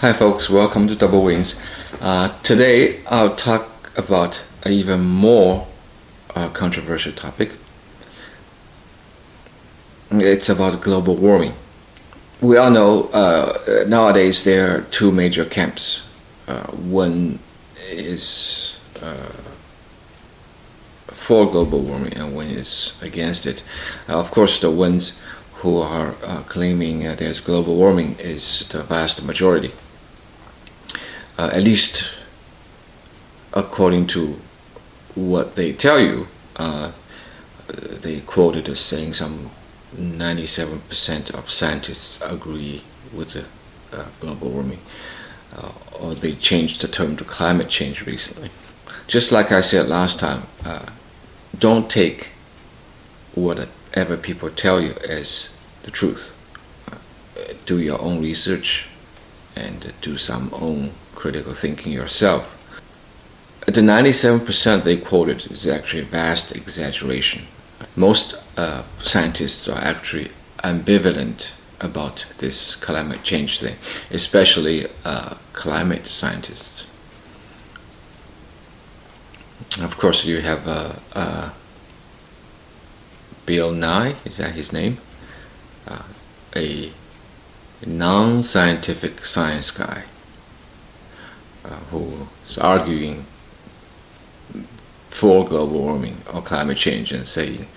Hi folks, welcome to Double Wings. Today I'll talk about an even more controversial topic. It's about global warming. We all know nowadays there are two major camps. One is for global warming and one is against it. Of course, the ones who are claiming there's global warming is the vast majority. At least according to what they tell you, they quoted as saying some 97% of scientists agree with the global warming, or they changed the term to climate change recently. Just like I said last time, don't take whatever people tell you as the truth. Do your own research and do some own critical thinking yourself. The 97% they quoted is actually a vast exaggeration. Most scientists are actually ambivalent about this climate change thing, especially climate scientists. Of course, you have Bill Nye, is that his name? A non-scientific science guy who is arguing for global warming or climate change and saying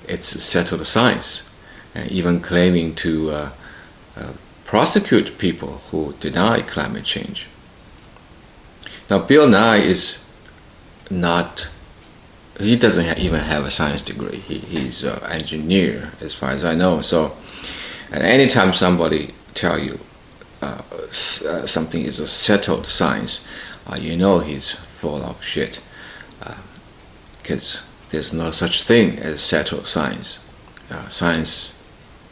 it's settled science, and even claiming to prosecute people who deny climate change. Now, Bill Nye is not, he doesn't even have a science degree. He's an engineer as far as I know. So and anytime somebody tell you something is a settled science, you know he's full of shit, because there's no such thing as settled science. Science,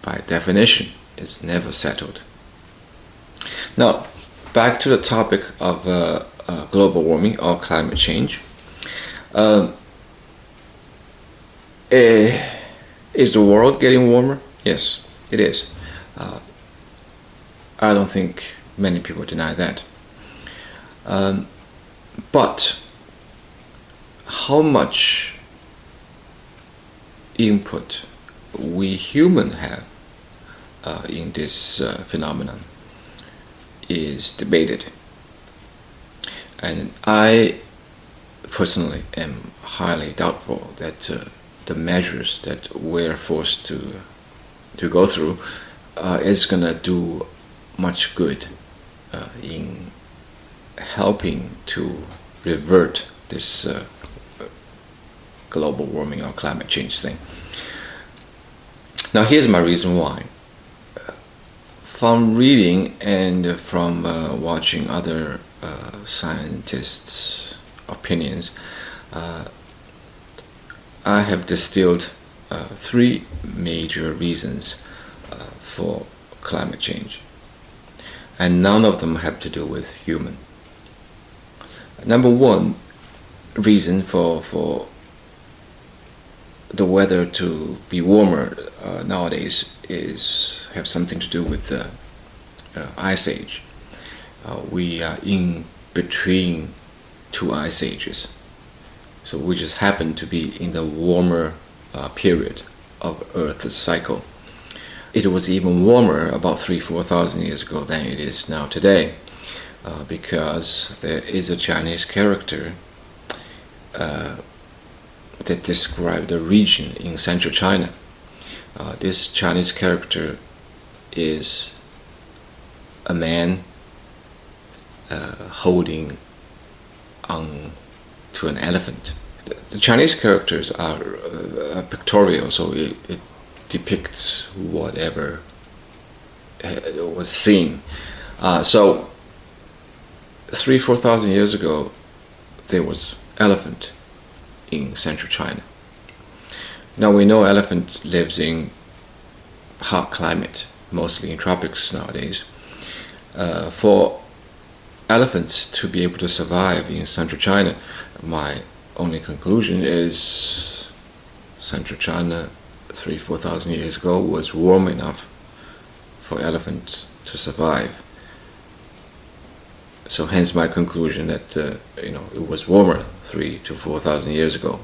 by definition, is never settled. Now, back to the topic of global warming or climate change. Is the world getting warmer? Yes, it is. I don't think many people deny that. But how much input we humans have in this phenomenon is debated. And I personally am highly doubtful that the measures that we're forced to go through is going to do much good in helping to revert this global warming or climate change thing. Now, here's my reason why. From reading and from watching other scientists' opinions, I have distilled three major reasons for climate change, and none of them have to do with human. Number one reason for the weather to be warmer nowadays have something to do with the ice age. We are in between two ice ages, so we just happen to be in the warmer period of Earth's cycle. It was even warmer about 3,000-4,000 years ago than it is now today, because there is a Chinese character that describes a region in central China. This Chinese character is a man holding on to an elephant. The Chinese characters are pictorial, so it depicts whatever was seen. So 3,000-4,000 years ago, there was elephant in central China. Now we know elephant lives in hot climate, mostly in tropics nowadays. For elephants to be able to survive in central China, my only conclusion is central China 3,000-4,000 years ago was warm enough for elephants to survive. So hence my conclusion that it was warmer 3,000 to 4,000 years ago.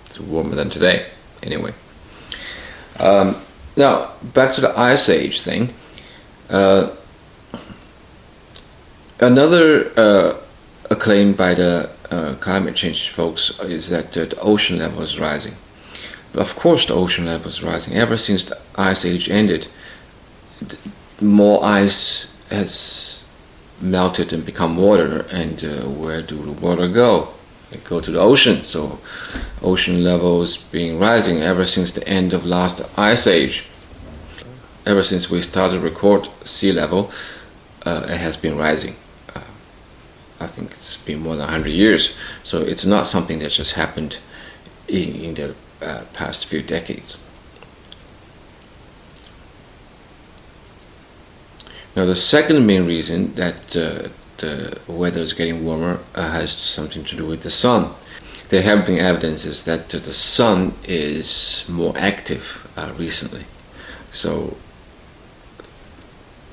It's warmer than today, anyway. Now back to the Ice Age thing. Another claim by the climate change folks is that the ocean level is rising. But of course the ocean level is rising. Ever since the Ice Age ended, more ice has melted and become water, and where do the water go? It go to the ocean. So ocean level is being rising ever since the end of last Ice Age. Ever since we started record sea level, it has been rising. I think it's been more than 100 years. So it's not something that just happened in the past few decades. Now the second main reason that the weather is getting warmer has something to do with the sun. There have been evidences that the sun is more active recently. So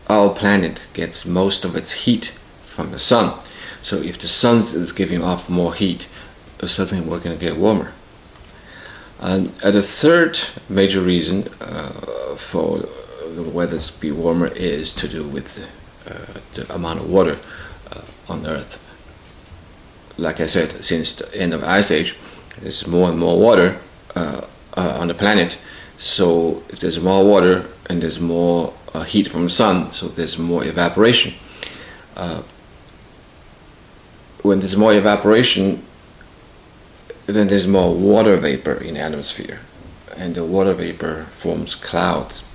our planet gets most of its heat from the sun. So if the sun is giving off more heat, certainly we're going to get warmer. And the third major reason for the weather to be warmer is to do with the amount of water on Earth. Like I said, since the end of the Ice Age, there's more and more water on the planet. So if there's more water and there's more heat from the sun, so there's more evaporation. When there's more evaporation, then there's more water vapor in the atmosphere, and the water vapor forms clouds.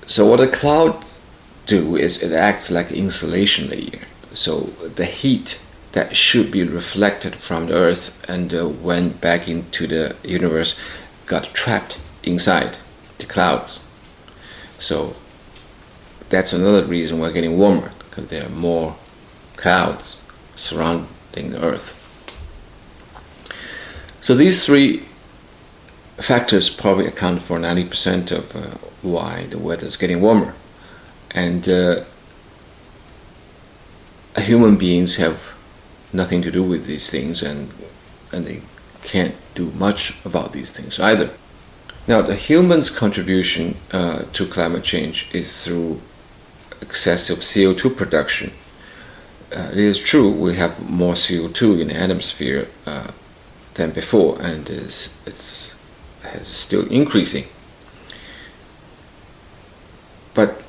So what the clouds do is it acts like an insulation layer. So the heat that should be reflected from the Earth and went back into the universe got trapped inside the clouds. So that's another reason we're getting warmer, because there are more clouds surrounding the Earth. So these three factors probably account for 90% of why the weather is getting warmer. And human beings have nothing to do with these things, and they can't do much about these things either. Now, the human's contribution to climate change is through excessive CO2 production. It is true we have more CO2 in the atmosphere than before, and it's still increasing. But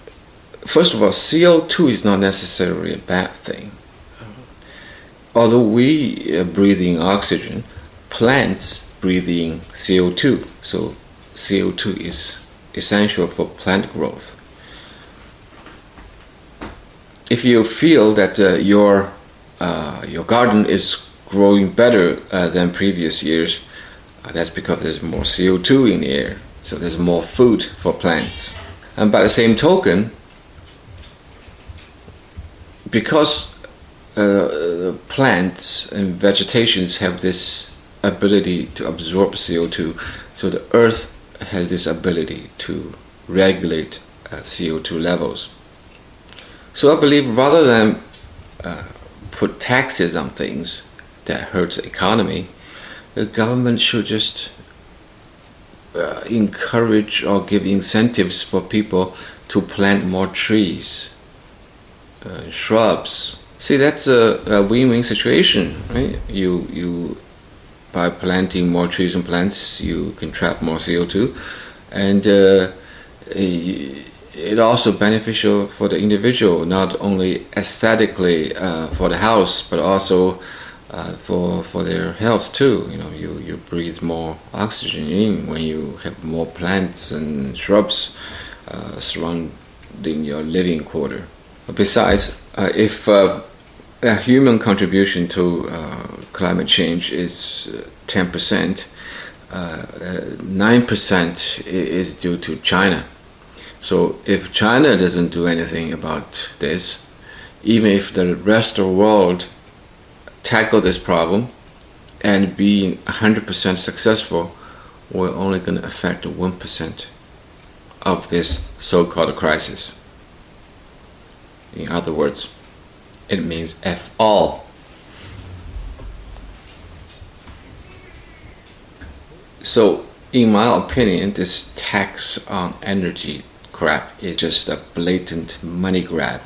first of all, CO2 is not necessarily a bad thing. Although we are breathing oxygen, plants breathing CO2. So CO2 is essential for plant growth. If you feel that your garden is growing better than previous years, that's because there's more CO2 in the air. So there's more food for plants. And by the same token, because plants and vegetations have this ability to absorb CO2, so the earth has this ability to regulate CO2 levels. So I believe rather than put taxes on things that hurts the economy, the government should just encourage or give incentives for people to plant more trees, shrubs. See, that's a win-win situation, right? You by planting more trees and plants, you can trap more CO2, and it also beneficial for the individual, not only aesthetically for the house, but also for their health too. You breathe more oxygen in when you have more plants and shrubs surrounding your living quarter. Besides, if a human contribution to climate change is 10%, 9% is due to China. So if China doesn't do anything about this, even if the rest of the world tackle this problem and be 100% successful, we're only going to affect 1% of this so-called crisis. In other words, it means F all. So, in my opinion, this tax on energy crap is just a blatant money grab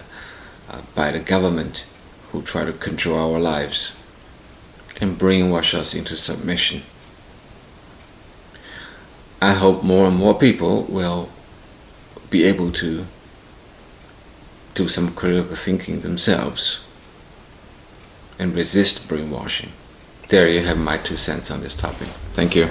by the government who try to control our lives and brainwash us into submission. I hope more and more people will be able to do some critical thinking themselves and resist brainwashing. There you have my 2 cents on this topic. Thank you.